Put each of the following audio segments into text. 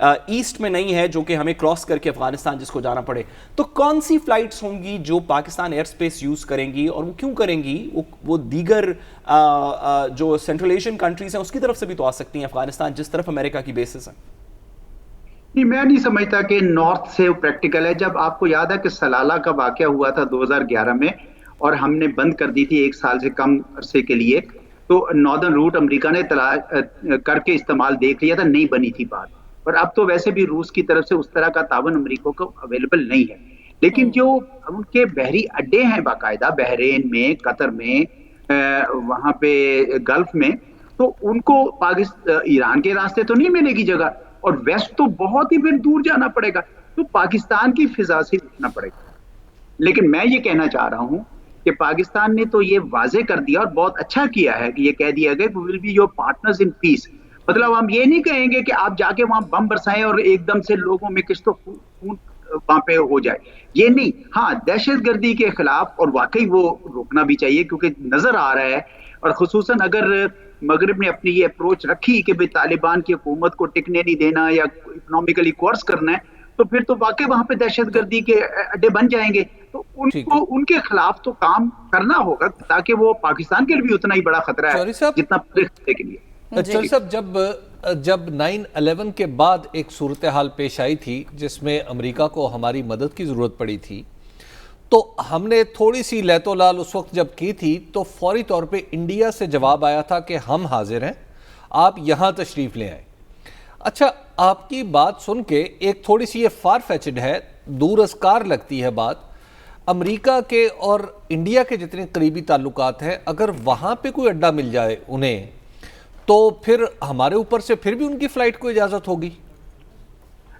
Asset میں نہیں ہے جو کہ ہمیں کراس کر کے افغانستان جس کو جانا پڑے. تو کون سی فلائٹس ہوں گی جو پاکستان ایئر اسپیس یوز کریں گی, اور وہ کیوں کریں گی؟ وہ دیگر جو سینٹرل ایشین کنٹریز ہیں اس کی طرف سے بھی تو آ سکتی ہیں افغانستان جس طرف امریکہ کی بیسز ہیں. نہیں, میں نہیں سمجھتا کہ نارتھ سے پریکٹیکل ہے. جب آپ کو یاد ہے کہ سلالہ کا واقعہ ہوا تھا 2011 میں اور ہم نے بند کر دی تھی 1 سال سے کم عرصے کے لیے, تو ناردرن روٹ امریکہ نے کر کے استعمال دیکھ لیا تھا, نہیں بنی تھی بات. اور اب تو ویسے بھی روس کی طرف سے اس طرح کا تعاون امریکہ کو اویلیبل نہیں ہے. لیکن جو ان کے بحری اڈے ہیں باقاعدہ بحرین میں, قطر میں, وہاں پہ گلف میں, تو ان کو ایران کے راستے تو نہیں ملے گی جگہ, اور ویسٹ تو بہت ہی پھر دور جانا پڑے گا, تو پاکستان کی فضا سے اٹھنا پڑے گا. لیکن میں یہ کہنا چاہ رہا ہوں کہ پاکستان نے تو یہ واضح کر دیا اور بہت اچھا کیا ہے کہ یہ کہہ دیا گیا we will be your partners in peace. مطلب ہم یہ نہیں کہیں گے کہ آپ جا کے وہاں بم برسائیں اور ایک دم سے لوگوں میں کچھ تو خون وہاں پہ ہو جائے, یہ نہیں. ہاں, دہشت گردی کے خلاف اور واقعی وہ روکنا بھی چاہیے, کیونکہ نظر آ رہا ہے, اور خصوصاً اگر مغرب نے اپنی یہ اپروچ رکھی کہ طالبان کی حکومت کو ٹکنے نہیں دینا یا اکنامکلی کورس کرنا ہے, تو پھر تو واقعی وہاں پہ دہشت گردی کے اڈے بن جائیں گے. تو ان کو ان کے خلاف تو کام کرنا ہوگا تاکہ وہ پاکستان کے لیے بھی اتنا ہی بڑا خطرہ ہے جتنا پورے خطے کے لیے. چوہدری صاحب, جب 9/11 کے بعد ایک صورتحال پیش آئی تھی جس میں امریکہ کو ہماری مدد کی ضرورت پڑی تھی, تو ہم نے تھوڑی سی لیت و لال اس وقت جب کی تھی تو فوری طور پہ انڈیا سے جواب آیا تھا کہ ہم حاضر ہیں, آپ یہاں تشریف لے آئیں. اچھا, آپ کی بات سن کے ایک تھوڑی سی یہ فار فیچڈ ہے, دور ازکار لگتی ہے بات. امریکہ کے اور انڈیا کے جتنے قریبی تعلقات ہیں, اگر وہاں پہ کوئی اڈا مل جائے انہیں, تو پھر ہمارے اوپر سے پھر بھی ان کی فلائٹ کو اجازت ہوگی؟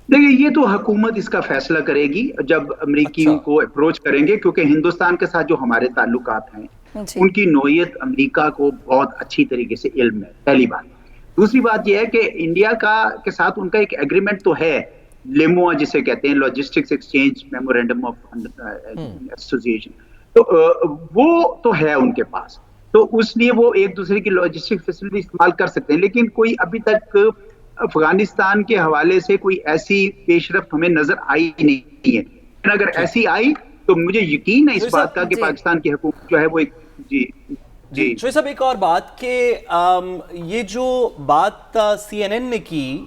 دیکھیں, یہ تو حکومت اس کا فیصلہ کرے گی جب امریکیوں کو اپروچ کریں گے, کیونکہ ہندوستان کے ساتھ جو ہمارے تعلقات ہیں ان کی نوعیت امریکہ کو بہت اچھی طریقے سے علم ہے, پہلی بات. دوسری بات یہ ہے کہ انڈیا کے ساتھ ان کا ایک ایگریمنٹ تو ہے, لیموا جسے کہتے ہیں, logistics exchange memorandum of association, تو وہ تو ہے ان کے پاس, تو اس لیے وہ ایک دوسرے کی لاجسٹک فیسلٹی استعمال کر سکتے ہیں. لیکن کوئی ابھی تک افغانستان کے حوالے سے کوئی ایسی پیش رفت ہمیں نظر آئی نہیں ہے. اگر ایسی آئی تو مجھے یقین ہے اس بات کا کہ پاکستان کی حکومت جو ہے وہ ایک جی شویب صاحب, ایک اور بات کہ یہ جو بات CNN نے کی,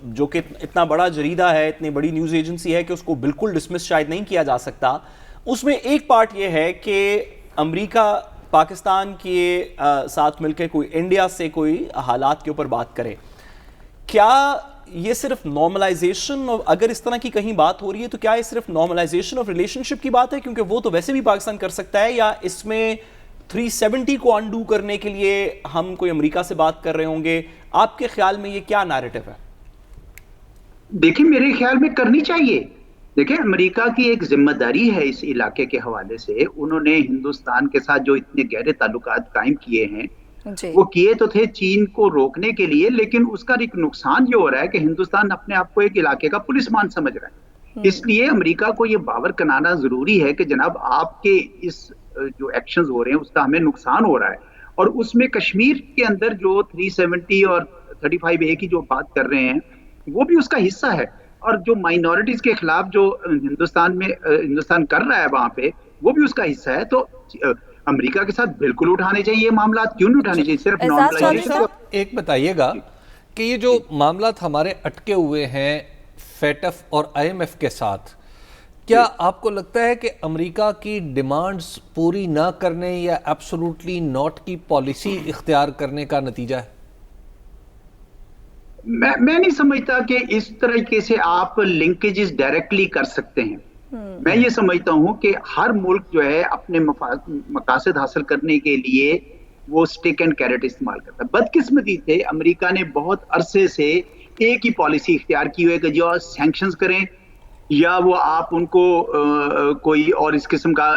جو کہ اتنا بڑا جریدہ ہے, اتنی بڑی نیوز ایجنسی ہے کہ اس کو بالکل ڈسمس شاید نہیں کیا جا سکتا, اس میں ایک پارٹ یہ ہے کہ امریکہ پاکستان کے ساتھ مل کے کوئی انڈیا سے کوئی حالات کے اوپر بات کرے. کیا یہ صرف نارملائزیشن, اگر اس طرح کی کہیں بات ہو رہی ہے تو کیا یہ صرف نارملائزیشن آف ریلیشن شپ کی بات ہے, کیونکہ وہ تو ویسے بھی پاکستان کر سکتا ہے, یا اس میں 370 کو انڈو کرنے کے لیے ہم کوئی امریکہ سے بات کر رہے ہوں گے؟ آپ کے خیال میں یہ کیا نیریٹو ہے؟ دیکھیں, میرے خیال میں کرنی چاہیے. دیکھیں, امریکہ کی ایک ذمہ داری ہے اس علاقے کے حوالے سے. انہوں نے ہندوستان کے ساتھ جو اتنے گہرے تعلقات قائم کیے ہیں وہ کیے تو تھے چین کو روکنے کے لیے, لیکن اس کا ایک نقصان یہ ہو رہا ہے کہ ہندوستان اپنے آپ کو ایک علاقے کا پولیس مان سمجھ رہا ہے. اس لیے امریکہ کو یہ باور کنانا ضروری ہے کہ جناب آپ کے اس جو ایکشنز ہو رہے ہیں اس کا ہمیں نقصان ہو رہا ہے, اور اس میں کشمیر کے اندر جو 370 اور 35A کی جو بات کر رہے ہیں وہ بھی اس کا حصہ ہے, اور جو مائنورٹیز کے خلاف جو ہندوستان کر رہا ہے وہاں پہ وہ بھی اس کا حصہ ہے. تو امریکہ کے ساتھ بالکل اٹھانے چاہیے معاملات, کیوں نہیں اٹھانے چاہیے؟ صرف نارملائزیشن. ایک بتائیے گا کہ یہ جو معاملات ہمارے اٹکے ہوئے ہیں فیٹف اور IMF کے ساتھ, کیا آپ کو لگتا ہے کہ امریکہ کی ڈیمانڈز پوری نہ کرنے یا ایبسولوٹلی ناٹ کی پالیسی اختیار کرنے کا نتیجہ ہے؟ میں نہیں سمجھتا کہ اس طریقے سے آپ لنکیجز ڈائریکٹلی کر سکتے ہیں. میں یہ سمجھتا ہوں کہ ہر ملک جو ہے اپنے مقاصد حاصل کرنے کے لیے وہ سٹک اینڈ کیرٹ استعمال کرتا ہے. بدقسمتی سے امریکہ نے بہت عرصے سے ایک ہی پالیسی اختیار کی ہوئی ہے کہ جو سینکشنز کریں یا وہ آپ ان کو کوئی اور اس قسم کا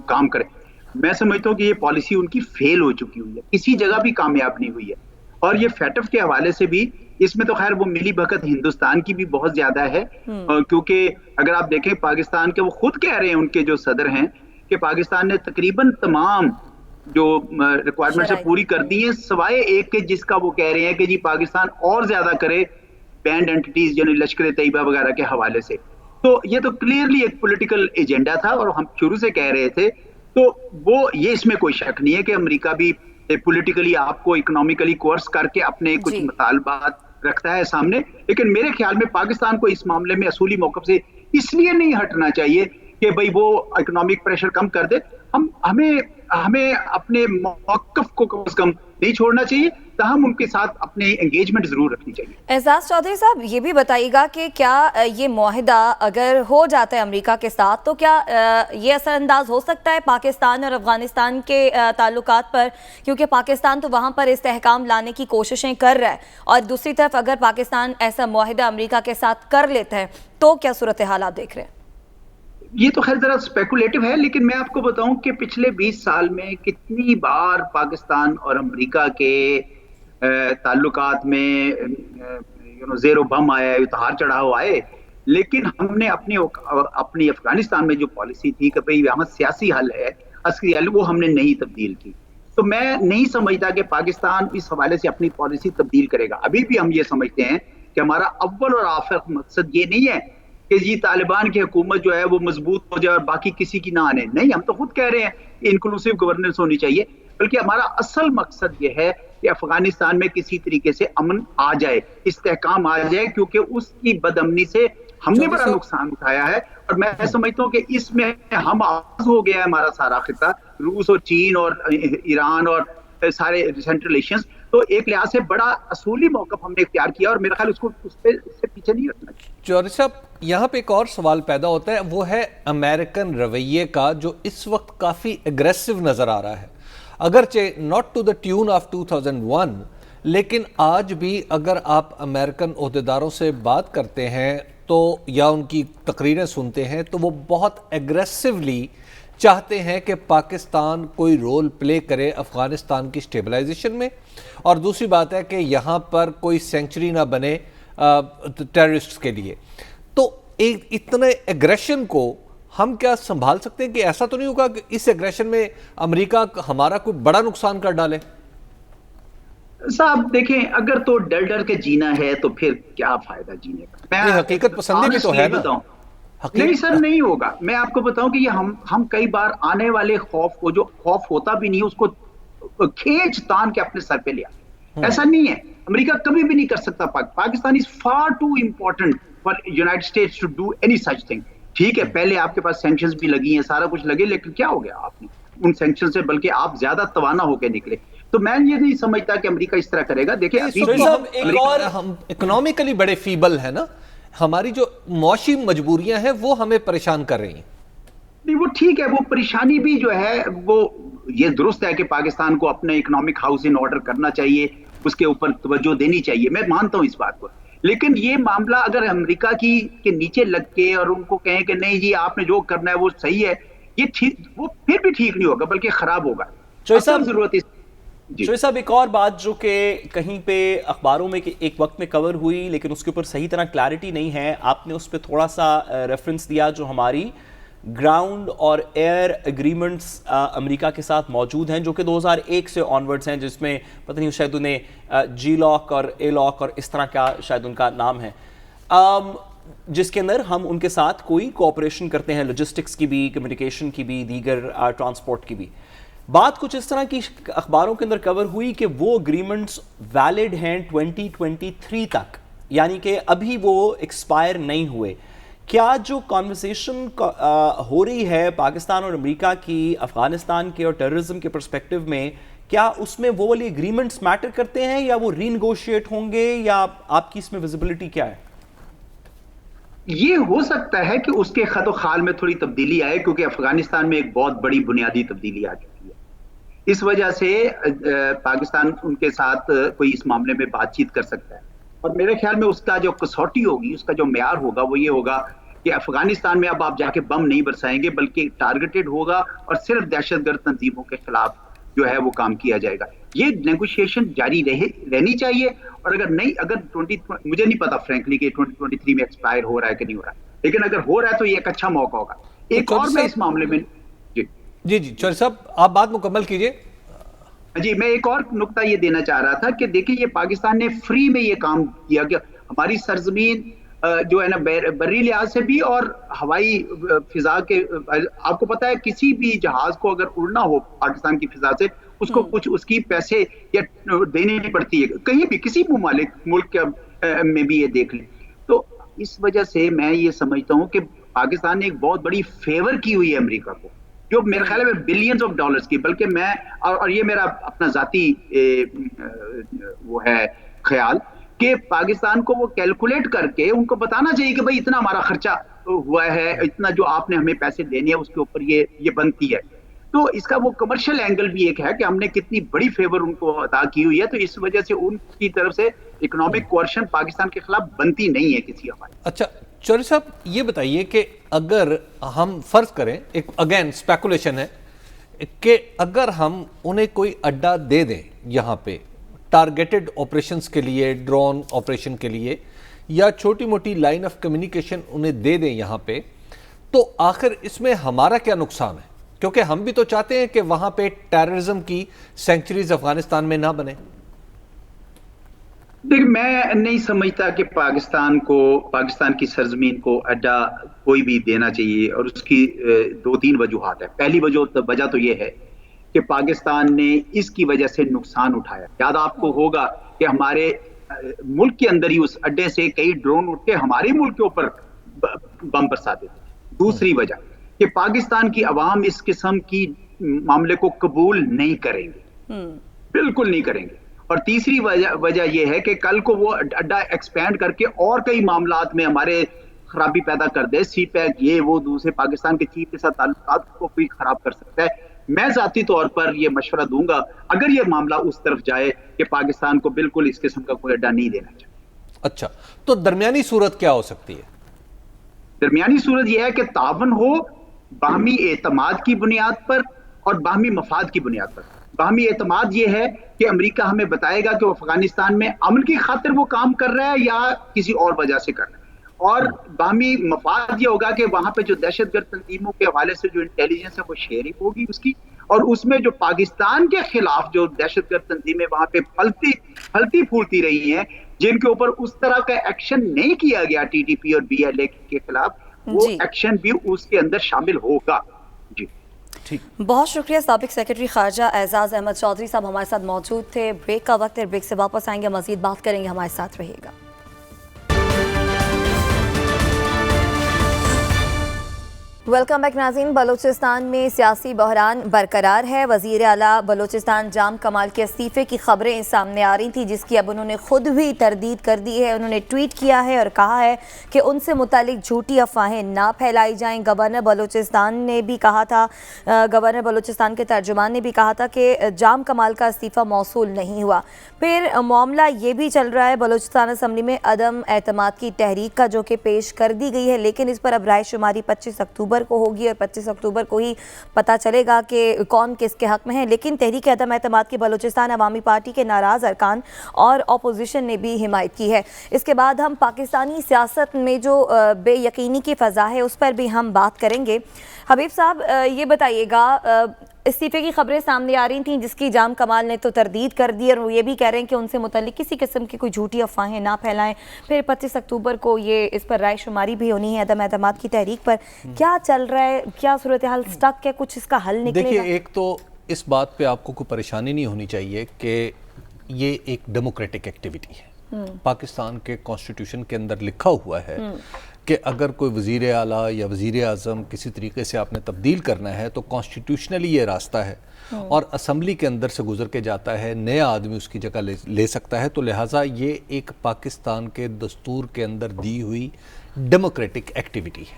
کام کریں. میں سمجھتا ہوں کہ یہ پالیسی ان کی فیل ہو چکی ہوئی ہے, کسی جگہ بھی کامیاب نہیں ہوئی ہے. اور یہ فیٹف کے حوالے سے بھی اس میں تو خیر وہ ملی بھگت ہندوستان کی بھی بہت زیادہ ہے, کیونکہ اگر آپ دیکھیں پاکستان کے وہ خود کہہ رہے ہیں ان کے جو صدر ہیں کہ پاکستان نے تقریباً تمام جو ریکوائرمنٹ سے پوری کر دی ہیں، سوائے ایک کے جس کا وہ کہہ رہے ہیں کہ جی پاکستان اور زیادہ کرے بینڈ اینٹیز یعنی لشکر طیبہ وغیرہ کے حوالے سے. تو یہ تو کلیئرلی ایک پولیٹیکل ایجنڈا تھا اور ہم شروع سے کہہ رہے تھے. تو وہ یہ اس میں کوئی شک نہیں ہے کہ امریکہ بھی پولیٹیکلی آپ کو اکنامیکلی کورس کر کے اپنے کچھ مطالبات رکھتا ہے سامنے. لیکن میرے خیال میں پاکستان کو اس معاملے میں اصولی موقف سے اس لیے نہیں ہٹنا چاہیے کہ بھئی وہ اکنامک پریشر کم کر دے. ہمیں اپنے موقف کو کم از کم نہیں چھوڑنا چاہیے، تاہم ان کے ساتھ اپنے انگیجمنٹ ضرور رکھنی چاہیے. اعزاز چودھری صاحب یہ بھی بتائیے گا کہ کیا یہ معاہدہ اگر ہو جاتا ہے امریکہ کے ساتھ تو کیا یہ اثر انداز ہو سکتا ہے پاکستان اور افغانستان کے تعلقات پر، کیونکہ پاکستان تو وہاں پر استحکام لانے کی کوششیں کر رہا ہے، اور دوسری طرف اگر پاکستان ایسا معاہدہ امریکہ کے ساتھ کر لیتا ہے تو کیا صورتحال آپ دیکھ رہے ہیں؟ یہ تو خیر ذرا اسپیکولیٹو ہے، لیکن میں آپ کو بتاؤں کہ پچھلے 20 سال میں کتنی بار پاکستان اور امریکہ کے تعلقات میں زیر و بم آیا ہے، اتار چڑھاؤ آئے، لیکن ہم نے اپنی افغانستان میں جو پالیسی تھی کہ بھئی یہاں سیاسی حل ہے، عسکری حل، وہ ہم نے نہیں تبدیل کی. تو میں نہیں سمجھتا کہ پاکستان اس حوالے سے اپنی پالیسی تبدیل کرے گا. ابھی بھی ہم یہ سمجھتے ہیں کہ ہمارا اول اور آخر مقصد یہ نہیں ہے کہ جی طالبان کی حکومت جو ہے وہ مضبوط ہو جائے اور باقی کسی کی نہ آنے. نہیں، ہم تو خود کہہ رہے ہیں کہ انکلوسیو گورننس ہونی چاہیے، بلکہ ہمارا اصل مقصد یہ ہے کہ افغانستان میں کسی طریقے سے امن آ جائے، استحکام آ جائے، کیونکہ اس کی بد امنی سے ہم نے بڑا نقصان اٹھایا ہے. اور میں سمجھتا ہوں کہ اس میں ہم آغاز ہو گیا ہے ہمارا سارا خطہ، روس اور چین اور ایران اور سارے سینٹرل ایشینز. تو ایک لحاظ سے بڑا اصولی موقف ہم نے اختیار کیا اور میرا خیال اس سے پیچھے نہیں ہٹنا چاہیے. چودھری صاحب یہاں پہ ایک اور سوال پیدا ہوتا ہے، وہ ہے امریکن رویے کا، جو اس وقت کافی اگریسو نظر آ رہا ہے. اگرچہ not to the tune of 2001، لیکن آج بھی اگر آپ امریکن عہدیداروں سے بات کرتے ہیں تو یا ان کی تقریریں سنتے ہیں تو وہ بہت اگریسولی چاہتے ہیں کہ پاکستان کوئی رول پلے کرے افغانستان کی سٹیبلائزیشن میں، اور دوسری بات ہے کہ یہاں پر کوئی سینکچری نہ بنے ٹیررسٹس کے لیے. تو اتنے ایگریشن کو ہم کیا سنبھال سکتے ہیں کہ ایسا تو نہیں ہوگا کہ اس ایگریشن میں امریکہ ہمارا کوئی بڑا نقصان کر ڈالے؟ صاحب دیکھیں، اگر تو ڈر ڈر کے جینا ہے تو پھر کیا فائدہ جینے کا. میں حقیقت پسندی بھی تو ہے نا. نہیں سر، نہیں ہوگا. میں آپ کو بتاؤں کہ یہ ہم کئی بار آنے والے خوف کو، جو خوف ہوتا بھی نہیں، اس کو کھینچ تان کے اپنے سر پہ لیا. ایسا نہیں ہے، امریکہ کبھی بھی نہیں کر سکتا. Pakistan is far too important for United States to do any such thing. ٹھیک ہے، پہلے آپ کے پاس سینکشنز بھی لگی ہیں، سارا کچھ لگے، لیکن کیا ہو گیا آپ نے ان سینکشن سے؟ بلکہ آپ زیادہ توانا ہو کے نکلے. تو میں یہ نہیں سمجھتا کہ امریکہ اس طرح کرے گا. دیکھیں ہم اکنامیکلی بڑے فیبل ہیں نا، ہماری جو معاشی مجبوریاں ہیں وہ ہمیں پریشان کر رہی ہیں. نہیں، وہ ٹھیک ہے، وہ پریشانی بھی جو ہے وہ یہ درست ہے کہ پاکستان کو اپنے اکنامک ہاؤس ان آرڈر کرنا چاہیے، اس کے اوپر توجہ دینی چاہیے، میں مانتا ہوں اس بات کو. لیکن یہ معاملہ اگر امریکہ کے نیچے لگ کے اور ان کو کہیں کہ نہیں جی آپ نے جو کرنا ہے وہ صحیح ہے، یہ ٹھیک، وہ پھر بھی ٹھیک نہیں ہوگا بلکہ خراب ہوگا. ضرورت ہے. شوئی صاحب ایک اور بات جو کہ کہیں پہ اخباروں میں ایک وقت میں کور ہوئی لیکن اس کے اوپر صحیح طرح کلیئرٹی نہیں ہے، آپ نے اس پہ تھوڑا سا ریفرنس دیا، جو ہماری گراؤنڈ اور ایئر ایگریمنٹس امریکہ کے ساتھ موجود ہیں جو کہ 2001 سے آنورڈز ہیں، جس میں پتہ نہیں شاید انہیں جی لاک اور اے لاک اور اس طرح کا شاید ان کا نام ہے، جس کے اندر ہم ان کے ساتھ کوئی کوآپریشن کرتے ہیں، لاجسٹکس کی بھی، کمیونیکیشن کی بھی، دیگر ٹرانسپورٹ کی بھی. بات کچھ اس طرح کی اخباروں کے اندر کور ہوئی کہ وہ اگریمنٹس ویلڈ ہیں 2023 تک، یعنی کہ ابھی وہ ایکسپائر نہیں ہوئے. کیا جو کانورسیشن ہو رہی ہے پاکستان اور امریکہ کی افغانستان کے اور ٹیررزم کے پرسپیکٹو میں، کیا اس میں وہ والی اگریمنٹس میٹر کرتے ہیں یا وہ ری نیگوشیٹ ہوں گے، یا آپ کی اس میں ویزیبلٹی کیا ہے؟ یہ ہو سکتا ہے کہ اس کے خط و خال میں تھوڑی تبدیلی آئے، کیونکہ افغانستان میں ایک بہت بڑی بنیادی تبدیلی آ چکی ہے. اس وجہ سے پاکستان ان کے ساتھ کوئی اس معاملے میں بات چیت کر سکتا ہے. اور میرے خیال میں اس کا جو کسوٹی ہوگی، اس کا جو معیار ہوگا وہ یہ ہوگا کہ افغانستان میں اب آپ جا کے بم نہیں برسائیں گے، بلکہ ٹارگیٹڈ ہوگا اور صرف دہشت گرد تنظیموں کے خلاف جو ہے وہ کام کیا جائے گا. یہ نیگوشیشن جاری رہنی چاہیے. اور اگر نہیں، اگر مجھے نہیں پتا فرینکلی کہ 2023 میں ایکسپائر ہو رہا ہے کہ نہیں ہو رہا ہے، لیکن اگر ہو رہا ہے تو یہ ایک اچھا موقع ہوگا. ایک اور میں اس معاملے میں جی چودھری صاحب آپ بات مکمل کیجئے. جی میں ایک اور نقطہ یہ دینا چاہ رہا تھا کہ دیکھیں یہ پاکستان نے فری میں یہ کام کیا کہ ہماری سرزمین جو ہے نا بری لحاظ سے بھی اور ہوائی فضا کے، آپ کو پتا ہے کسی بھی جہاز کو اگر اڑنا ہو پاکستان کی فضا سے اس کو کچھ اس کی پیسے یا دینی پڑتی ہے، کہیں بھی کسی بھی ملک میں بھی یہ دیکھ لیں. تو اس وجہ سے میں یہ سمجھتا ہوں کہ پاکستان نے ایک بہت بڑی فیور کی ہوئی ہے امریکہ کو، جو میرے خیال میں بلینز آف ڈالرز کی، بلکہ میں اور یہ میرا اپنا ذاتی وہ ہے خیال کہ پاکستان کو وہ کیلکولیٹ کر کے ان کو بتانا چاہیے کہ بھائی اتنا ہمارا خرچہ ہوا ہے، اتنا جو آپ نے ہمیں پیسے دینے ہیں اس کے اوپر یہ بنتی ہے. تو اس کا وہ کمرشل اینگل بھی ایک ہے کہ ہم نے کتنی بڑی فیور ان کو عطا کی ہوئی ہے، تو اس وجہ سے ان کی طرف سے اکنامک کوارشن پاکستان کے خلاف بنتی نہیں ہے کسی حوالے. اچھا چوہدری صاحب یہ بتائیے کہ اگر ہم فرض کریں، ایک اگین اسپیکولیشن ہے، کہ اگر ہم انہیں کوئی اڈا دے دیں یہاں پہ ٹارگیٹڈ آپریشنز کے لیے، ڈرون آپریشن کے لیے، یا چھوٹی موٹی لائن آف کمیونیکیشن انہیں دے دیں یہاں پہ، تو آخر اس میں ہمارا کیا نقصان ہے؟ کیونکہ ہم بھی تو چاہتے ہیں کہ وہاں پہ ٹیررزم کی سینکچریز افغانستان میں نہ بنے. دیکھ میں نہیں سمجھتا کہ پاکستان کی سرزمین کو اڈا کوئی بھی دینا چاہیے، اور اس کی دو تین وجوہات ہیں. پہلی وجہ تو یہ ہے کہ پاکستان نے اس کی وجہ سے نقصان اٹھایا. یاد آپ کو ہوگا کہ ہمارے ملک کے اندر ہی اس اڈے سے کئی ڈرون اٹھ کے ہمارے ملک کے اوپر بم برساتے تھے. دوسری وجہ کہ پاکستان کی عوام اس قسم کی معاملے کو قبول نہیں کریں گے، بالکل نہیں کریں گے. اور تیسری وجہ یہ ہے کہ کل کو وہ اڈا ایکسپینڈ کر کے اور کئی معاملات میں ہمارے خرابی پیدا کر دے، سی پیک یہ وہ، دوسرے پاکستان کے چیف کے ساتھ تعلقات کو بھی خراب کر سکتا ہے. میں ذاتی طور پر یہ مشورہ دوں گا اگر یہ معاملہ اس طرف جائے کہ پاکستان کو بالکل اس قسم کا کوئی اڈا نہیں دینا چاہیے. اچھا تو درمیانی صورت کیا ہو سکتی ہے؟ درمیانی صورت یہ ہے کہ تعاون ہو باہمی اعتماد کی بنیاد پر اور باہمی مفاد کی بنیاد پر. باہمی اعتماد یہ ہے کہ امریکہ ہمیں بتائے گا کہ وہ افغانستان میں امن کی خاطر وہ کام کر رہا ہے یا کسی اور وجہ سے کر رہا ہے. اور باہمی مفاد یہ ہوگا کہ وہاں پہ جو دہشت گرد تنظیموں کے حوالے سے جو انٹیلیجنس ہے وہ شیئرنگ ہوگی اس کی، اور اس میں جو پاکستان کے خلاف جو دہشت گرد تنظیمیں وہاں پہ پھلتی پھولتی رہی ہیں، جن کے اوپر اس طرح کا ایکشن نہیں کیا گیا ٹی ٹی پی اور بی ایل اے کے خلاف، وہ ایکشن بھی اس کے اندر شامل ہوگا. جی بہت شکریہ. سابق سیکرٹری خارجہ اعزاز احمد چودھری صاحب ہمارے ساتھ موجود تھے. بریک کا وقت ہے، بریک سے واپس آئیں گے، مزید بات کریں گے، ہمارے ساتھ رہیے گا. ویلکم بیک ناظرین. بلوچستان میں سیاسی بحران برقرار ہے. وزیر اعلیٰ بلوچستان جام کمال کے استعفے کی خبریں سامنے آ رہی تھیں، جس کی اب انہوں نے خود بھی تردید کر دی ہے. انہوں نے ٹویٹ کیا ہے اور کہا ہے کہ ان سے متعلق جھوٹی افواہیں نہ پھیلائی جائیں. گورنر بلوچستان نے بھی کہا تھا، گورنر بلوچستان کے ترجمان نے بھی کہا تھا کہ جام کمال کا استعفیٰ موصول نہیں ہوا. پھر معاملہ یہ بھی چل رہا ہے بلوچستان اسمبلی میں عدم اعتماد کی تحریک کا، جو کہ پیش کر دی گئی ہے، لیکن اس پر اب رائے شماری 25 اکتوبر کو ہوگی اور 25 اکتوبر کو ہی پتہ چلے گا کہ کون کس کے حق میں ہے. لیکن تحریک عدم اعتماد کی بلوچستان عوامی پارٹی کے ناراض ارکان اور اپوزیشن نے بھی حمایت کی ہے. اس کے بعد ہم پاکستانی سیاست میں جو بے یقینی کی فضا ہے اس پر بھی ہم بات کریں گے. حبیب صاحب یہ بتائیے گا، استعفے کی خبریں سامنے آ رہی تھیں جس کی جام کمال نے تو تردید کر دی، اور وہ یہ بھی کہہ رہے ہیں کہ ان سے متعلق کسی قسم کی کوئی جھوٹی افواہیں نہ پھیلائیں. پھر 25 اکتوبر کو یہ اس پر رائے شماری بھی ہونی ہے عدم اعتماد کی تحریک پر. کیا چل رہا ہے؟ کیا صورتحال سٹک ہے؟ کچھ اس کا حل نکلے گا؟ دیکھیے ایک تو اس بات پہ آپ کو کوئی پریشانی نہیں ہونی چاہیے کہ یہ ایک ڈیموکریٹک ایکٹیویٹی ہے. پاکستان کے کانسٹیٹیوشن کے اندر لکھا ہوا ہے کہ اگر کوئی وزیر اعلیٰ یا وزیر اعظم کسی طریقے سے آپ نے تبدیل کرنا ہے تو کانسٹیٹیوشنلی یہ راستہ ہے، اور اسمبلی کے اندر سے گزر کے جاتا ہے، نیا آدمی اس کی جگہ لے سکتا ہے. تو لہٰذا یہ ایک پاکستان کے دستور کے اندر دی ہوئی ڈیموکریٹک ایکٹیویٹی ہے،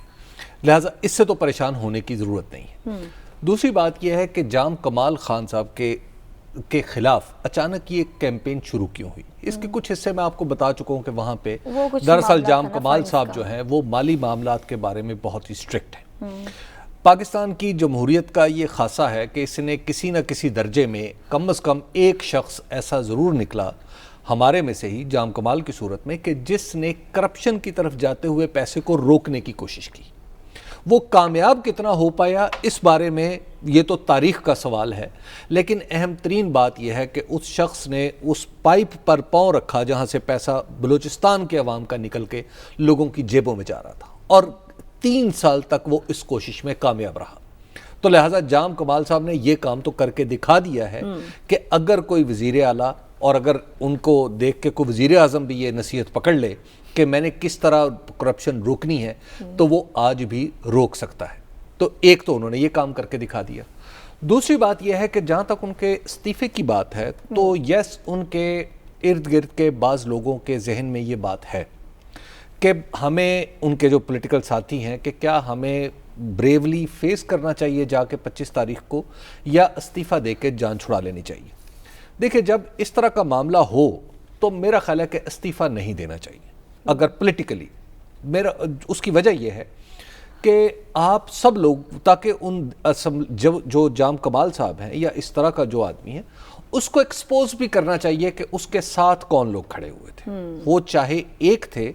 لہٰذا اس سے تو پریشان ہونے کی ضرورت نہیں ہے. دوسری بات یہ ہے کہ جام کمال خان صاحب کے خلاف اچانک یہ کیمپین شروع کیوں ہوئی. اس کے کچھ حصے میں آپ کو بتا چکا ہوں کہ وہاں پہ دراصل جام کمال صاحب جو ہیں وہ مالی معاملات کے بارے میں بہت ہی اسٹرکٹ ہیں. پاکستان کی جمہوریت کا یہ خاصہ ہے کہ اس نے کسی نہ کسی درجے میں کم از کم ایک شخص ایسا ضرور نکلا ہمارے میں سے ہی، جام کمال کی صورت میں، کہ جس نے کرپشن کی طرف جاتے ہوئے پیسے کو روکنے کی کوشش کی. وہ کامیاب کتنا ہو پایا اس بارے میں یہ تو تاریخ کا سوال ہے، لیکن اہم ترین بات یہ ہے کہ اس شخص نے اس پائپ پر پاؤں رکھا جہاں سے پیسہ بلوچستان کے عوام کا نکل کے لوگوں کی جیبوں میں جا رہا تھا، اور 3 سال تک وہ اس کوشش میں کامیاب رہا۔ تو لہٰذا جام کمال صاحب نے یہ کام تو کر کے دکھا دیا ہے کہ اگر کوئی وزیر اعلیٰ، اور اگر ان کو دیکھ کے کوئی وزیر اعظم بھی یہ نصیحت پکڑ لے کہ میں نے کس طرح کرپشن روکنی ہے، تو وہ آج بھی روک سکتا ہے۔ تو ایک تو انہوں نے یہ کام کر کے دکھا دیا۔ دوسری بات یہ ہے کہ جہاں تک ان کے استعفے کی بات ہے تو یس، ان کے ارد گرد کے بعض لوگوں کے ذہن میں یہ بات ہے کہ ہمیں، ان کے جو پولیٹیکل ساتھی ہیں، کہ کیا ہمیں بریولی فیس کرنا چاہیے جا کے 25 تاریخ کو، یا استعفیٰ دے کے جان چھڑا لینی چاہیے۔ دیکھیں، جب اس طرح کا معاملہ ہو تو میرا خیال ہے کہ استعفیٰ نہیں دینا چاہیے اگر پولیٹیکلی۔ اس کی وجہ یہ ہے کہ آپ سب لوگ، تاکہ ان جو جام کمال صاحب ہیں یا اس طرح کا جو آدمی ہے، اس کو ایکسپوز بھی کرنا چاہیے کہ اس کے ساتھ کون لوگ کھڑے ہوئے تھے۔ وہ چاہے 1 تھے،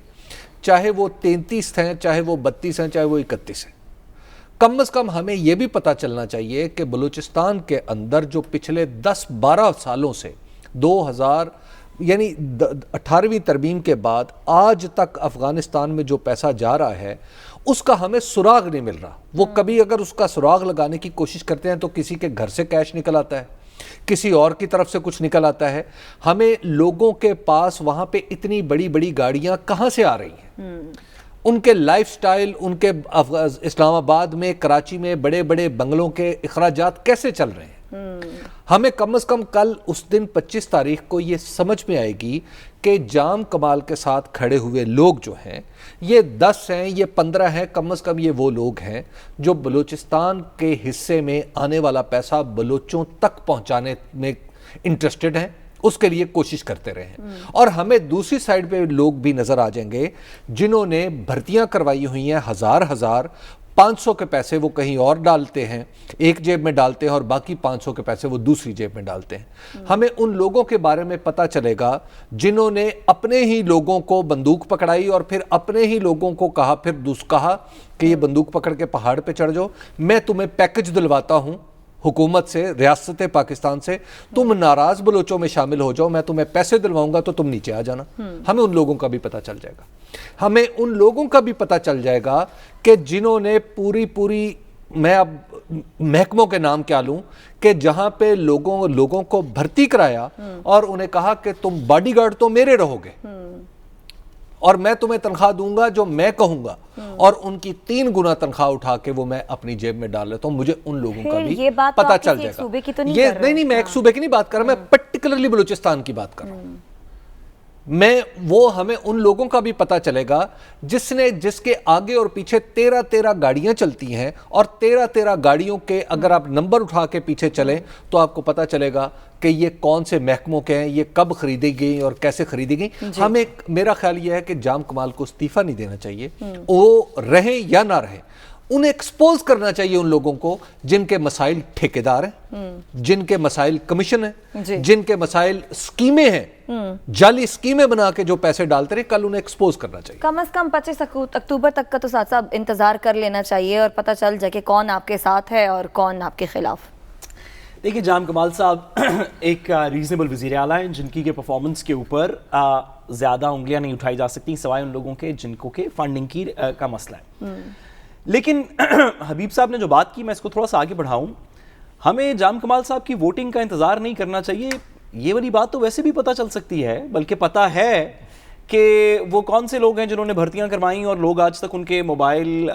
چاہے وہ 33 تھے، چاہے وہ 32 ہیں، چاہے وہ 31 ہیں۔ کم از کم ہمیں یہ بھی پتہ چلنا چاہیے کہ بلوچستان کے اندر جو پچھلے 10-12 سالوں سے 2000 یعنی 18ویں ترمیم کے بعد آج تک افغانستان میں جو پیسہ جا رہا ہے، اس کا ہمیں سراغ نہیں مل رہا۔ وہ کبھی اگر اس کا سراغ لگانے کی کوشش کرتے ہیں تو کسی کے گھر سے کیش نکل آتا ہے، کسی اور کی طرف سے کچھ نکل آتا ہے۔ ہمیں لوگوں کے پاس وہاں پہ اتنی بڑی بڑی گاڑیاں کہاں سے آ رہی ہیں؟ ان کے لائف سٹائل، ان کے اسلام آباد میں، کراچی میں بڑے بڑے بنگلوں کے اخراجات کیسے چل رہے ہیں؟ ہمیں کم از کم کل اس دن 25 تاریخ کو یہ سمجھ میں آئے گی کہ جام کمال کے ساتھ کھڑے ہوئے لوگ جو ہیں، یہ 10 ہیں، یہ 15 ہیں، کم از کم یہ وہ لوگ ہیں جو بلوچستان کے حصے میں آنے والا پیسہ بلوچوں تک پہنچانے میں انٹرسٹڈ ہیں، اس کے لیے کوشش کرتے رہے ہیں۔ اور ہمیں دوسری سائڈ پہ لوگ بھی نظر آ جائیں گے جنہوں نے بھرتیاں کروائی ہوئی ہیں، 1000 500 کے پیسے وہ کہیں اور ڈالتے ہیں، ایک جیب میں ڈالتے ہیں، اور باقی 500 کے پیسے وہ دوسری جیب میں ڈالتے ہیں۔ ہمیں ان لوگوں کے بارے میں پتہ چلے گا جنہوں نے اپنے ہی لوگوں کو بندوق پکڑائی اور پھر اپنے ہی لوگوں کو کہا کہ یہ بندوق پکڑ کے پہاڑ پہ چڑھ جاؤ، میں تمہیں پیکج دلواتا ہوں حکومت سے، ریاست پاکستان سے، تم ناراض بلوچوں میں شامل ہو جاؤ، میں تمہیں پیسے دلواؤں گا تو تم نیچے آ جانا۔ ہمیں ان لوگوں کا بھی پتہ چل جائے گا۔ ہمیں ان لوگوں کا بھی پتہ چل جائے گا کہ جنہوں نے پوری میں اب محکموں کے نام کیا لوں، کہ جہاں پہ لوگوں کو بھرتی کرایا اور انہیں کہا کہ تم باڈی گارڈ تو میرے رہو گے، اور میں تمہیں تنخواہ دوں گا جو میں کہوں گا، اور ان کی 3 گنا تنخواہ اٹھا کے وہ میں اپنی جیب میں ڈال لیتا ہوں۔ مجھے ان لوگوں کا بھی پتہ چل جائے گا۔ نہیں، میں ایک صوبے کی نہیں بات کر رہا، میں پرٹیکولرلی بلوچستان کی بات کر رہا ہوں۔ ہمیں ان لوگوں کا بھی پتہ چلے گا جس کے آگے اور پیچھے 13 گاڑیاں چلتی ہیں، اور 13 گاڑیوں کے اگر آپ نمبر اٹھا کے پیچھے چلیں تو آپ کو پتہ چلے گا کہ یہ کون سے محکموں کے ہیں، یہ کب خریدی گئی اور کیسے خریدی گئی۔ میرا خیال یہ ہے کہ جام کمال کو استعفیٰ نہیں دینا چاہیے، وہ رہیں یا نہ رہیں، انہیں ایکسپوز کرنا چاہیے ان لوگوں کو جن کے مسائل ٹھیکیدار ہیں، جن کے مسائل کمیشن ہیں، جن کے مسائل سکیمیں ہیں، جعلی سکیمیں بنا کے جو پیسے ڈالتے رہے، کل انہیں ایکسپوز کرنا چاہیے۔ کم از کم 25 اکتوبر تک کا تو ساتھ صاحب انتظار کر لینا چاہیے اور پتہ چل جائے کہ کون آپ کے ساتھ ہے اور کون آپ کے خلاف۔ دیکھیں، جام کمال صاحب ایک ریزنیبل وزیر اعلیٰ ہیں جن کی پرفارمنس کے اوپر زیادہ انگلیاں نہیں اٹھائی جا سکتی سوائے ان لوگوں کے جن کو کہ فنڈنگ کا مسئلہ ہے۔ لیکن حبیب صاحب نے جو بات کی، میں اس کو تھوڑا سا آگے بڑھاؤں۔ ہمیں جام کمال صاحب کی ووٹنگ کا انتظار نہیں کرنا چاہیے، یہ والی بات تو ویسے بھی پتہ چل سکتی ہے، بلکہ پتہ ہے کہ وہ کون سے لوگ ہیں جنہوں نے بھرتیاں کروائیں اور لوگ آج تک ان کے موبائل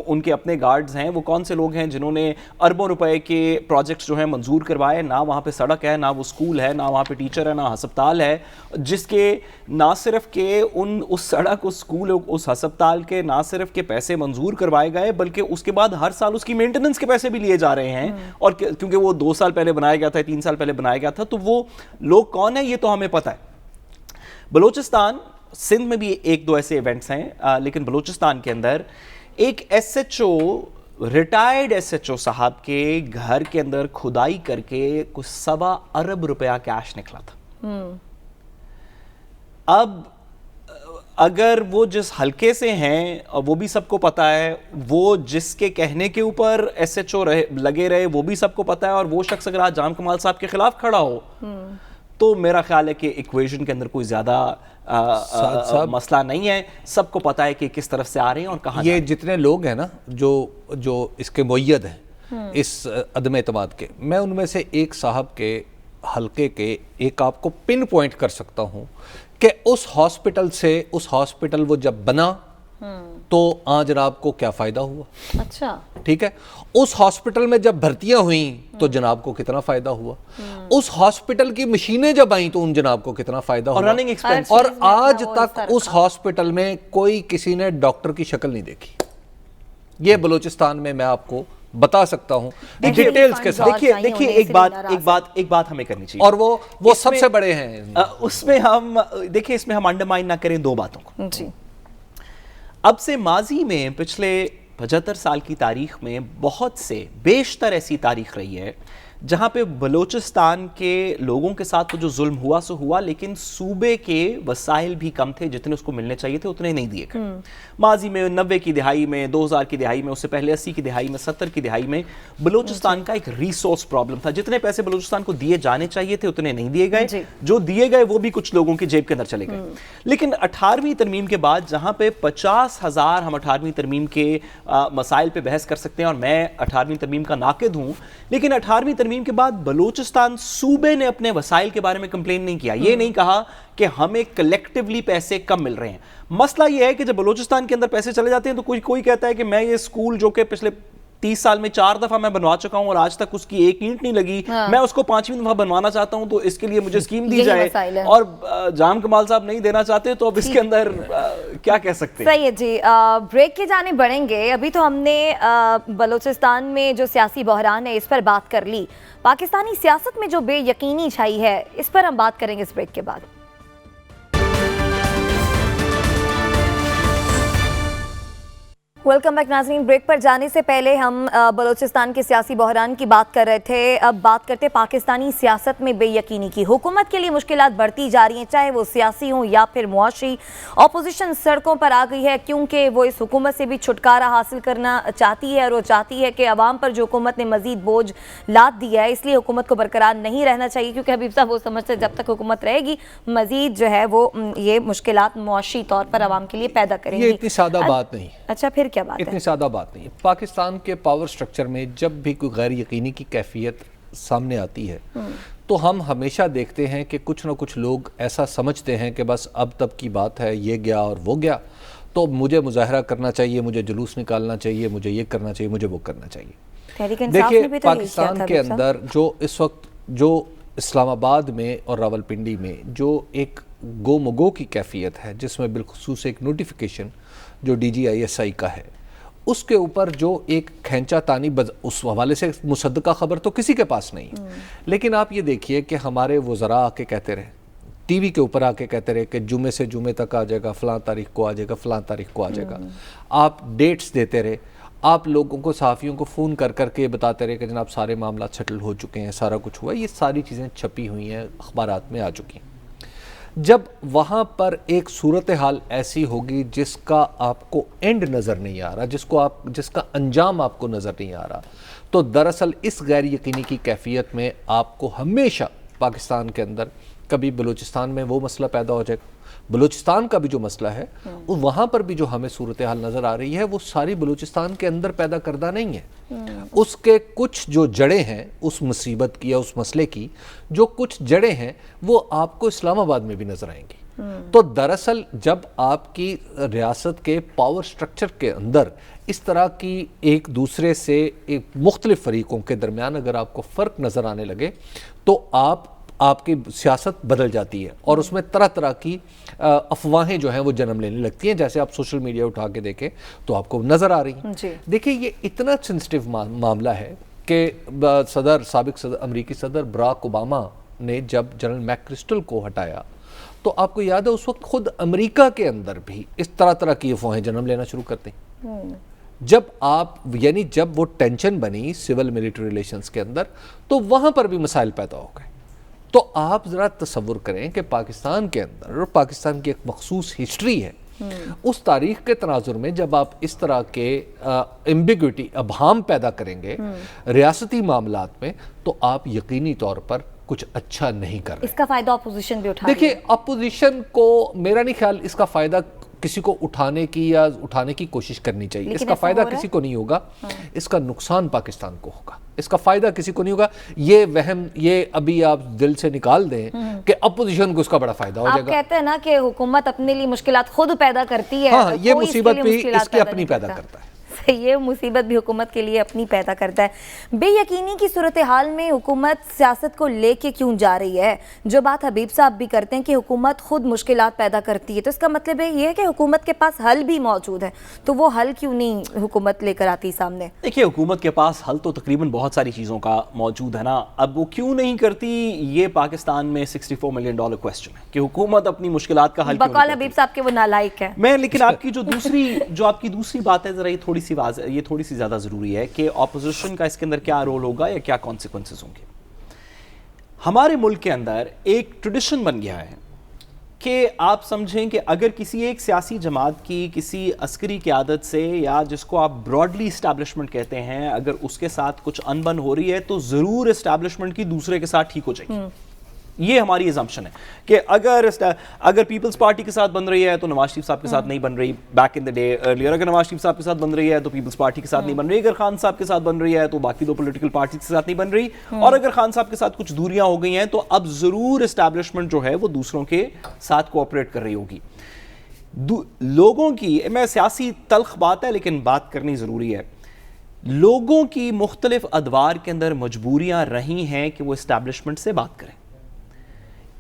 ان کے اپنے گارڈز ہیں، وہ کون سے لوگ ہیں جنہوں نے اربوں روپے کے پروجیکٹس جو ہیں منظور کروائے، نہ وہاں پہ سڑک ہے، نہ وہ اسکول ہے، نہ وہاں پہ ٹیچر ہے، نہ ہسپتال ہے، جس کے نہ صرف کہ اس سڑک، اس اسکول، اس ہسپتال کے نہ صرف کے پیسے منظور کروائے گئے، بلکہ اس کے بعد ہر سال اس کی مینٹیننس کے پیسے بھی لیے جا رہے ہیں، اور کیونکہ وہ 2 سال پہلے بنایا گیا تھا، 3 سال پہلے بنایا گیا تھا، تو وہ لوگ کون ہیں یہ تو ہمیں پتہ ہے۔ بلوچستان، سندھ میں بھی 1-2 ایسے ایونٹس ہیں، لیکن بلوچستان کے اندر ایک SHO، ریٹائرڈ SHO صاحب کے گھر کے اندر کھدائی کر کے کچھ 1.25 ارب روپیہ کیش نکلا تھا۔ اب اگر وہ جس حلقے سے ہیں اور وہ بھی سب کو پتہ ہے, وہ جس کے کہنے کے اوپر ایس ایچ او لگے رہے وہ بھی سب کو پتہ ہے, اور وہ شخص اگر آج جام کمال صاحب کے خلاف کھڑا ہو تو میرا خیال ہے کہ ایکویژن کے اندر کوئی زیادہ مسئلہ نہیں ہے. سب کو پتہ ہے کہ کس طرف سے آ رہے ہیں اور کہاں. یہ جتنے لوگ ہیں نا جو اس کے مؤید ہیں اس عدم اعتماد کے, میں ان میں سے ایک صاحب کے حلقے کے ایک آپ کو پن پوائنٹ کر سکتا ہوں کہ اس ہاسپٹل وہ جب بنا تو جناب کو کیا فائدہ ہوا. اچھا ٹھیک ہے, اس ہاسپٹل میں جب بھرتیاں ہوئیں تو جناب کو کتنا فائدہ ہوا, اس ہاسپٹل کی مشینیں جب آئیں تو ان جناب کو کتنا فائدہ ہوا, رننگ ایکسپینس, اور آج تک اس ہاسپٹل میں کوئی کسی نے ڈاکٹر کی شکل نہیں دیکھی. یہ بلوچستان میں آپ کو بتا سکتا ہوں ڈیٹیلز کے ساتھ. دیکھیے ایک بات ہمیں کرنی چاہیے, اور وہ سب سے بڑے ہیں. اس میں ہم دیکھیں, اس میں ہم انڈرمائن نہ کریں دو باتوں کو. جی, اب سے ماضی میں پچھلے 75 سال کی تاریخ میں بہت سے بیشتر ایسی تاریخ رہی ہے جہاں پہ بلوچستان کے لوگوں کے ساتھ تو جو ظلم ہوا سو ہوا, لیکن صوبے کے وسائل بھی کم تھے, جتنے اس کو ملنے چاہیے تھے اتنے نہیں دیے گئے. ماضی میں 90 کی دہائی میں, 2000 کی دہائی میں, اس سے پہلے 80 کی دہائی میں, 70 کی دہائی میں بلوچستان کا ایک ریسورس پرابلم تھا. جتنے پیسے بلوچستان کو دیے جانے چاہیے تھے اتنے نہیں دیے گئے, جو دیے گئے وہ بھی کچھ لوگوں کی جیب کے اندر چلے گئے. لیکن 18ویں ترمیم کے بعد جہاں پہ 50,000 ہم 18ویں ترمیم کے مسائل پہ بحث کر سکتے ہیں, اور میں 18ویں ترمیم کا ناقد ہوں, لیکن 18ویں ترمیم کے بعد بلوچستان صوبے نے اپنے وسائل کے بارے میں کمپلین نہیں کیا. یہ نہیں کہا کہ ہمیں کلیکٹیولی پیسے کم مل رہے ہیں. مسئلہ یہ ہے کہ جب بلوچستان کے اندر پیسے چلے جاتے ہیں تو کوئی کہتا ہے کہ میں یہ سکول جو کہ پچھلے 30 سال میں 4 دفعہ میں بنوا چکا ہوں اور آج تک اس کی ایک اینٹ نہیں لگی, میں اس کو 5ویں دفعہ بنوانا چاہتا ہوں, تو اس کے لیے مجھے اسکیم دی جائے, اور جام کمال صاحب نہیں دینا چاہتے, تو اب اس کے اندر کیا کہہ سکتے ہیں. صحیح ہے جی, بریک کی جانب بڑھیں گے. ابھی تو ہم نے بلوچستان میں جو سیاسی بحران ہے اس پر بات کر لی, پاکستانی سیاست میں جو بے یقینی چھائی ہے اس پر ہم بات کریں گے اس بریک کے بعد. ویلکم بیک ناظرین. بریک پر جانے سے پہلے ہم بلوچستان کے سیاسی بحران کی بات کر رہے تھے. اب بات کرتے پاکستانی سیاست میں بے یقینی کی. حکومت کے لیے مشکلات بڑھتی جا رہی ہیں, چاہے وہ سیاسی ہوں یا پھر معاشی. اپوزیشن سڑکوں پر آ گئی ہے کیونکہ وہ اس حکومت سے بھی چھٹکارا حاصل کرنا چاہتی ہے, اور وہ چاہتی ہے کہ عوام پر جو حکومت نے مزید بوجھ لاد دیا ہے اس لیے حکومت کو برقرار نہیں رہنا چاہیے, کیونکہ حبیب صاحب وہ سمجھتے ہیں جب تک حکومت رہے گی مزید جو ہے وہ یہ مشکلات معاشی طور پر عوام کے لیے پیدا کریں گی. یہ اتنی سادہ بات نہیں. اچھا, پھر کیا بات ہے؟ اتنی سادہ بات نہیں. پاکستان کے پاور سٹرکچر میں جب بھی کوئی غیر یقینی کی کیفیت سامنے آتی ہے تو ہم ہمیشہ دیکھتے ہیں کہ کچھ نہ کچھ لوگ ایسا سمجھتے ہیں کہ بس اب تب کی بات ہے, یہ گیا اور وہ گیا, تو مجھے مظاہرہ کرنا چاہیے, مجھے جلوس نکالنا چاہیے, مجھے یہ کرنا چاہیے, مجھے وہ کرنا چاہیے. دیکھیے پاکستان کے اندر جو اس وقت جو اسلام آباد میں اور راولپنڈی میں جو ایک گو مگو کی کیفیت ہے, جس میں بالخصوص ایک نوٹیفیکیشن جو DGISI کا ہے اس کے اوپر جو ایک کھینچا تانی اس حوالے سے مصدقہ خبر تو کسی کے پاس نہیں. لیکن آپ یہ دیکھیے کہ ہمارے وزراء آ کے کہتے رہے, ٹی وی کے اوپر آ کے کہتے رہے کہ جمعے سے جمعے تک آ جائے گا, فلاں تاریخ کو آ جائے گا, فلاں تاریخ کو آ جائے گا. آپ ڈیٹس دیتے رہے, آپ لوگوں کو, صحافیوں کو فون کر کے یہ بتاتے رہے کہ جناب سارے معاملات سیٹل ہو چکے ہیں, سارا کچھ ہوا. یہ ساری چیزیں چھپی ہوئی ہیں, اخبارات میں آ چکی ہیں. جب وہاں پر ایک صورتحال ایسی ہوگی جس کا آپ کو اینڈ نظر نہیں آ رہا, جس کا انجام آپ کو نظر نہیں آ رہا, تو دراصل اس غیر یقینی کی کیفیت میں آپ کو ہمیشہ پاکستان کے اندر کبھی بلوچستان میں وہ مسئلہ پیدا ہو جائے گا. بلوچستان کا بھی جو مسئلہ ہے وہاں پر بھی جو ہمیں صورتحال نظر آ رہی ہے وہ ساری بلوچستان کے اندر پیدا کردہ نہیں ہے. اس کے کچھ جو جڑیں ہیں اس مصیبت کی یا اس مسئلے کی, جو کچھ جڑیں ہیں وہ آپ کو اسلام آباد میں بھی نظر آئیں گی. تو دراصل جب آپ کی ریاست کے پاور سٹرکچر کے اندر اس طرح کی ایک دوسرے سے ایک مختلف فریقوں کے درمیان اگر آپ کو فرق نظر آنے لگے تو آپ کی سیاست بدل جاتی ہے, اور اس میں طرح طرح کی افواہیں جو ہیں وہ جنم لینے لگتی ہیں, جیسے آپ سوشل میڈیا اٹھا کے دیکھیں تو آپ کو نظر آ رہی ہیں. دیکھیں یہ اتنا سینسٹیو معاملہ ہے کہ سابق امریکی صدر براک اوباما نے جب جنرل میک کرسٹل کو ہٹایا تو آپ کو یاد ہے اس وقت خود امریکہ کے اندر بھی اس طرح کی افواہیں جنم لینا شروع کرتے ہیں. جب وہ ٹینشن بنی سول ملٹری ریلیشنز کے اندر تو وہاں پر بھی مسائل پیدا ہو گئے. تو آپ ذرا تصور کریں کہ پاکستان کے اندر, اور پاکستان کی ایک مخصوص ہسٹری ہے اس تاریخ کے تناظر میں جب آپ اس طرح کے ایمبیگوٹی ابہام پیدا کریں گے ریاستی معاملات میں تو آپ یقینی طور پر کچھ اچھا نہیں کر رہے. اس کا فائدہ اپوزیشن بھی اٹھا رہی ہے. دیکھیں اپوزیشن کو میرا نہیں خیال اس کا فائدہ کسی کو اٹھانے کی کوشش کرنی چاہیے. اس کا فائدہ کسی کو نہیں ہوگا, اس کا نقصان پاکستان کو ہوگا. اس کا فائدہ کسی کو نہیں ہوگا. یہ وہم یہ ابھی آپ دل سے نکال دیں کہ اپوزیشن کو اس کا بڑا فائدہ ہو جائے گا. آپ کہتے ہیں نا کہ حکومت اپنے لیے مشکلات خود پیدا کرتی ہے. ہاں, یہ مصیبت بھی اس کی اپنی پیدا کرتا ہے. یہ مصیبت بھی حکومت کے لیے اپنی پیدا کرتا ہے. بے یقینی کی صورتحال میں حکومت سیاست کو لے کے کیوں جا رہی ہے؟ جو بات حبیب صاحب بھی کرتے ہیں کہ حکومت خود مشکلات پیدا کرتی ہے, تو اس کا مطلب یہ ہے کہ حکومت کے پاس حل بھی موجود ہے, تو وہ حل کیوں نہیں حکومت لے کر آتی سامنے؟ دیکھیے حکومت کے پاس حل تو تقریباً بہت ساری چیزوں کا موجود ہے نا. اب وہ کیوں نہیں کرتی, یہ پاکستان میں $64 ملین کویسچن ہے کہ حکومت اپنی مشکلات کا حل بقول حبیب صاحب کے وہ نالائق ہے. میں لیکن آپ کی جو آپ کی دوسری بات ہے ذرا یہ تھوڑی سی زیادہ ضروری ہے کہ اپوزیشن کا اس کے اندر کیا رول ہوگا یا کیا کانسیکوینسز ہوں گے. ہمارے ملک کے اندر ایک ٹریڈیشن بن گیا ہے کہ آپ سمجھیں کہ اگر کسی ایک سیاسی جماعت کی کسی عسکری قیادت سے یا جس کو آپ براڈلی اسٹیبلشمنٹ کہتے ہیں, اگر اس کے ساتھ کچھ انبن ہو رہی ہے تو ضرور اسٹیبلشمنٹ کی دوسرے کے ساتھ ٹھیک ہو جائے گی. یہ ہماری ازمپشن ہے کہ اگر پیپلز پارٹی کے ساتھ بن رہی ہے تو نواز شریف صاحب کے ساتھ نہیں بن رہی back in the day earlier. اگر نواز شریف صاحب کے ساتھ بن رہی ہے تو پیپلز پارٹی کے ساتھ نہیں بن رہی. اگر خان صاحب کے ساتھ بن رہی ہے تو باقی دو پولیٹیکل پارٹیز کے ساتھ نہیں بن رہی. اور اگر خان صاحب کے ساتھ کچھ دوریاں ہو گئی ہیں تو اب ضرور اسٹیبلشمنٹ جو ہے وہ دوسروں کے ساتھ کوآپریٹ کر رہی ہوگی. لوگوں کی, میں سیاسی تلخ بات ہے لیکن بات کرنی ضروری ہے, لوگوں کی مختلف ادوار کے اندر مجبوریاں رہی ہیں کہ وہ اسٹیبلشمنٹ سے بات کریں.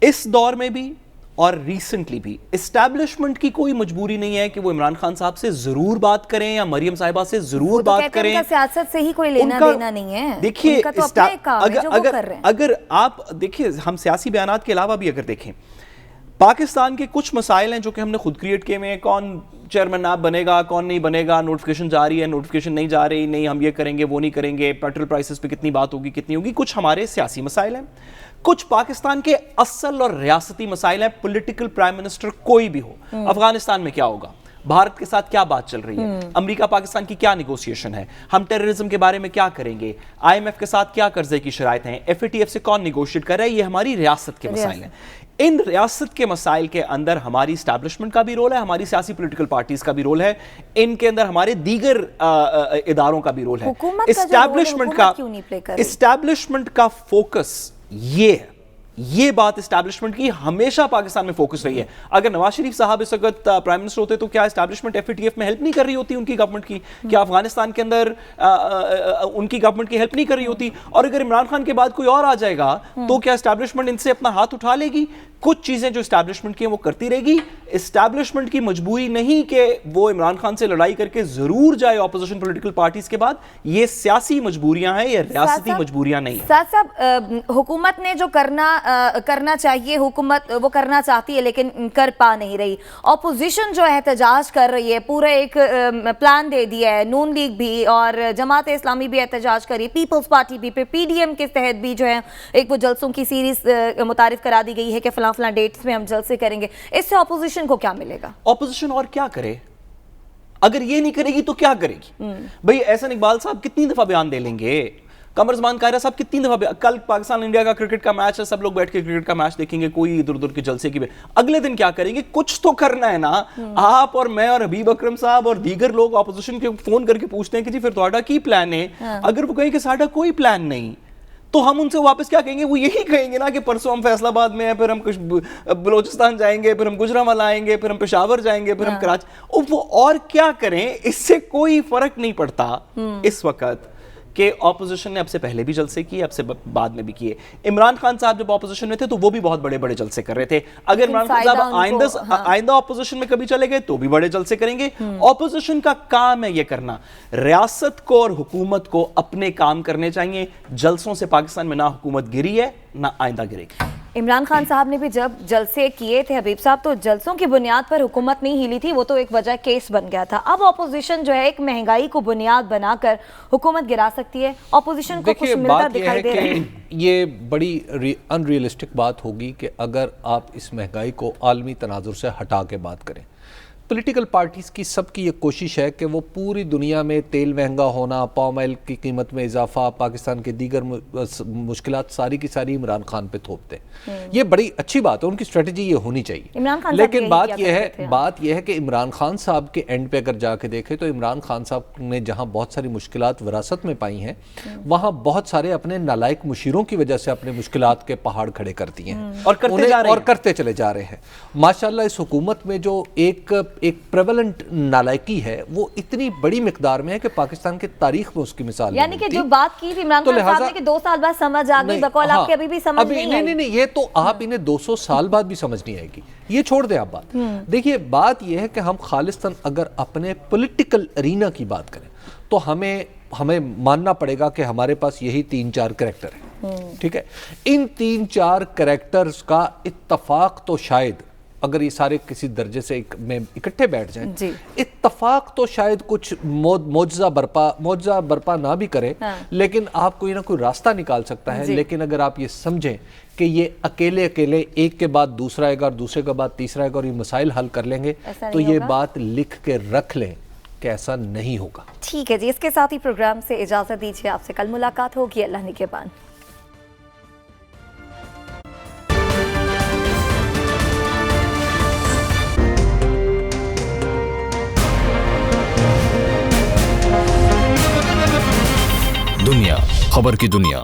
اس دور میں بھی اور ریسنٹلی بھی اسٹیبلشمنٹ کی کوئی مجبوری نہیں ہے کہ وہ عمران خان صاحب سے ضرور بات کریں یا مریم صاحبہ سے ضرور بات کریں. ان کا سیاست سے ہی کوئی لینا دینا نہیں ہے. دیکھیے اگر آپ دیکھیں, ہم سیاسی بیانات کے علاوہ بھی اگر دیکھیں, پاکستان کے کچھ مسائل ہیں جو کہ ہم نے خود کریٹ کیے ہیں. کون چیئرمین نائب بنے گا, کون نہیں بنے گا, نوٹیفیکیشن جاری ہے, نوٹیفیکیشن نہیں جا رہی, نہیں ہم یہ کریں گے وہ نہیں کریں گے, پیٹرول پرائسز پہ کتنی بات ہوگی کتنی ہوگی. کچھ ہمارے سیاسی مسائل ہیں, کچھ پاکستان کے اصل اور ریاستی مسائل ہیں. پولیٹیکل پرائم منسٹر کوئی بھی ہو, افغانستان میں کیا ہوگا, بھارت کے ساتھ کیا بات چل رہی ہے, امریکہ پاکستان کی کیا نیگوسیشن ہے, ہم ٹیررزم کے بارے میں کیا کریں گے, آئی ایم ایف کے ساتھ کیا قرضے کی شرائط ہیں, ایف اے ٹی ایف سے کون نیگوشیٹ کر رہا ہے, یہ ہماری ریاست کے مسائل ہیں. ان ریاست کے مسائل کے اندر ہماری اسٹیبلشمنٹ کا بھی رول ہے, ہماری سیاسی پولیٹیکل پارٹیز کا بھی رول ہے, ان کے اندر ہمارے دیگر اداروں کا بھی رول ہے. اسٹیبلشمنٹ کا فوکس یہ بات اسٹیبلشمنٹ کی ہمیشہ پاکستان میں فوکس رہی ہے. اگر نواز شریف صاحب اس وقت پرائم منسٹر ہوتے تو کیا establishment F A T F میں ہیلپ نہیں کر رہی ہوتی ان کی گورنمنٹ کی؟ کیا افغانستان کے اندر ان کی گورنمنٹ کی ہیلپ نہیں کر رہی ہوتی؟ اور اگر عمران خان کے بعد کوئی اور آ جائے گا تو کیا اسٹیبلشمنٹ ان سے اپنا ہاتھ اٹھا لے گی؟ کچھ چیزیں جو اسٹیبلشمنٹ کی ہیں وہ کرتی رہے گی. اسٹیبلشمنٹ کی مجبوری نہیں کہ وہ عمران خان سے لڑائی کر کے ضرور جائے اپوزیشن پولیٹیکل پارٹیز کے بعد. یہ سیاسی مجبوریاں ہیں, یہ ریاستی مجبوریاں نہیں ہیں. ساتھ صاحب, حکومت نے جو کرنا چاہیے حکومت وہ کرنا چاہتی ہے لیکن کر پا نہیں رہی. اپوزیشن جو احتجاج کر رہی ہے, پورا ایک پلان دے دیا ہے, نون لیگ بھی اور جماعت اسلامی بھی احتجاج کر رہی ہے, پیپلز پارٹی بھی, پی ڈی ایم کے تحت بھی جو ہے ایک وہ جلسوں کی سیریز متعارف کرا دی گئی ہے کہ فلاں ڈیٹس میں ہم جلسے کریں گے. اس سے اپوزیشن کو کیا ملے گا؟ اپوزیشن اور کیا کرے؟ اگر یہ نہیں کرے گی تو کیا کرے گی؟ بھئی احسن اقبال صاحب کتنی دفعہ بیان دے لیں گے, قمر زمان قاہرہ صاحب کتنی دفعہ, کل پاکستان انڈیا کا کرکٹ کا میچ ہے, سب لوگ بیٹھ کے کرکٹ کا میچ دیکھیں گے, کوئی ادھر ادھر کے جلسے کی اگلے دن کیا کریں گے؟ کچھ تو کرنا ہے نا. آپ اور میں اور حبیب اکرم صاحب اور دیگر لوگ اپوزیشن کے فون کر کے پوچھتے ہیں کہ جی پھر تہاڈا کی پلان ہے؟ اگر وہ کہیں کہ ساڈا کوئی پلان نہیں تو ہم ان سے واپس کیا کہیں گے؟ وہ یہی کہیں گے نا کہ پرسوں ہم فیصل آباد میں ہیں, پھر ہم بلوچستان جائیں گے, پھر ہم گجرانوالہ آئیں گے, پھر ہم پشاور جائیں گے, پھر ہم کراچی. وہ اور کیا کریں؟ اس سے کوئی فرق نہیں پڑتا اس وقت کہ اپوزیشن نے اب سے پہلے بھی جلسے کیے, اب سے بعد میں بھی کیے. عمران خان صاحب جب اپوزیشن میں تھے تو وہ بھی بہت بڑے بڑے جلسے کر رہے تھے. اگر عمران خان صاحب آئندہ اپوزیشن میں کبھی چلے گئے تو بھی بڑے جلسے کریں گے. اپوزیشن کا کام ہے یہ کرنا. ریاست کو اور حکومت کو اپنے کام کرنے چاہیے. جلسوں سے پاکستان میں نہ حکومت گری ہے نہ آئندہ گرے گی. عمران خان صاحب نے بھی جب جلسے کیے تھے حبیب صاحب تو جلسوں کی بنیاد پر حکومت نہیں ہلی تھی, وہ تو ایک وجہ کیس بن گیا تھا. اب اپوزیشن جو ہے ایک مہنگائی کو بنیاد بنا کر حکومت گرا سکتی ہے. اپوزیشن کو کچھ ملتا دکھائی دے رہا ہے. یہ بڑی ان ریئلسٹک بات ہوگی کہ اگر آپ اس مہنگائی کو عالمی تناظر سے ہٹا کے بات کریں پولیٹیکل پارٹیز کی سب کی یہ کوشش ہے کہ وہ پوری دنیا میں تیل مہنگا ہونا، پام آئل کی قیمت میں اضافہ، پاکستان کے دیگر مشکلات ساری کی ساری عمران خان پہ تھوپ دیں. یہ بڑی اچھی بات ہے، ان کی اسٹریٹجی یہ ہونی چاہیے. لیکن بات یہ ہے کہ عمران خان صاحب کے اینڈ پہ اگر جا کے دیکھیں تو عمران خان صاحب نے جہاں بہت ساری مشکلات وراثت میں پائی ہیں، وہاں بہت سارے اپنے نالائق مشیروں کی وجہ سے اپنے مشکلات کے پہاڑ کھڑے کر دیے ہیں اور کرتے چلے جا رہے ہیں. ماشاءاللہ اس حکومت میں جو ایک پریولنٹ نالائکی ہے وہ اتنی بڑی مقدار میں ہے کہ پاکستان کے تاریخ میں اس کی مثال نہیں. یعنی کہ جو بات کی تھی عمران خان صاحب نے کہ 2 سال بعد سمجھ آ گئی، بقول آپ کے ابھی بھی سمجھ نہیں آئی. نہیں، یہ تو آپ انہیں 200 سال بعد بھی سمجھ نہیں آئے گی، یہ چھوڑ دیں آپ بات. دیکھیے بات یہ ہے کہ ہم خالصتاً اگر اپنے پولیٹیکل ارینا کی بات کریں تو ہمیں ماننا پڑے گا کہ ہمارے پاس یہی 3-4 کریکٹر ہیں. ٹھیک ہے، ان 3-4 کریکٹرز کا اتفاق تو شاید اگر یہ سارے کسی درجے سے میں اکٹھے بیٹھ جائیں، اتفاق تو شاید کچھ معجزہ برپا نہ بھی کرے، لیکن آپ کوئی نہ کوئی راستہ نکال سکتا ہے. لیکن اگر آپ یہ سمجھیں کہ یہ اکیلے ایک کے بعد دوسرا آئے گا اور دوسرے کے بعد تیسرا آئے گا اور یہ مسائل حل کر لیں گے، تو یہ بات لکھ کے رکھ لیں کہ ایسا نہیں ہوگا. ٹھیک ہے جی، اس کے ساتھ ہی پروگرام سے اجازت دیجیے، آپ سے کل ملاقات ہوگی اللہ نگہبان. دنیا خبر کی دنیا